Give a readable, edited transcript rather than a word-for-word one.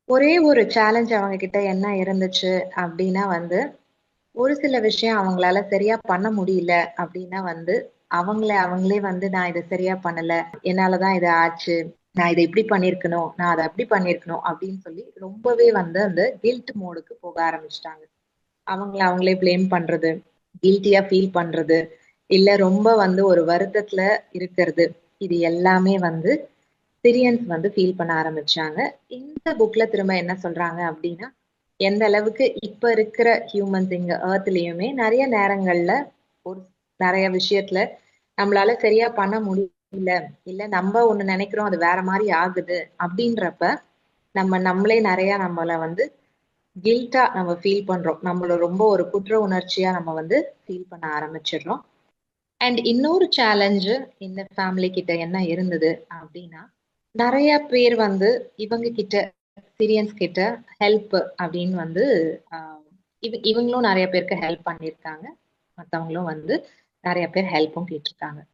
ஒரே ஒரு சேலஞ்ச் அவங்க கிட்ட என்ன இருந்துச்சு அப்படின்னா வந்து, ஒரு சில விஷயம் அவங்களால சரியா பண்ண முடியல அப்படின்னா வந்து, அவங்களே வந்து நான் இத சரியா பண்ணல. என்னால தான் இது ஆச்சு. நான் இத இப்படி பண்ணியிருக்கணும். நான் அத அப்படி பண்ணியிருக்கணும் அப்படின்னு சொல்லி ரொம்பவே வந்து அந்த கில்ட் மோடுக்கு போக ஆரம்பிச்சுட்டாங்க. அவங்களே ப்ளேம் பண்றது, கில்ட்டியா ஃபீல் பண்றது, இல்ல ரொம்ப வந்து ஒரு வருத்தத்துல இருக்கிறது. இது எல்லாமே வந்து சிரியன்ஸ் வந்து ஃபீல் பண்ண ஆரம்பிச்சாங்க. இந்த புக்ல திரும்ப என்ன சொல்றாங்க அப்டின்னா, எந்த அளவுக்கு இப்ப இருக்கிற ஹியூமன்ஸ் இங்க எர்த்லயுமே நெறைய நேரங்கள்ல ஒரு நெறைய விஷயத்துல நம்மளால சரியா பண்ண முடியல. இல்ல நம்ப ஒண்ணு நெனைக்கிறோம், அது வேற மாரி ஆகுது அப்டின்றப்ப, நம்மளே நெறைய நம்மள வந்து கில்ட்டா நம்ம ஃபீல் பண்றோம். நம்மள ரொம்ப ஒரு குற்ற உணர்ச்சியா நம்ம வந்து ஃபீல் பண்ண ஆரம்பிச்சுடுறோம். அண்ட் இன்னொரு சேலஞ்சு இந்த ஃபேமிலி கிட்ட என்ன இருந்தது அப்டின்னா, நெறைய பேர் வந்து இவங்க கிட்ட சிரியன்ஸ் கிட்ட ஹெல்ப் அப்படின்னு வந்து ஆ இவங்களும் நெறைய பேருக்கு ஹெல்ப் பண்ணியிருக்காங்க. மத்தவங்களும் வந்து நெறைய பேர் ஹெல்ப்பும் கேட்டிருக்காங்க.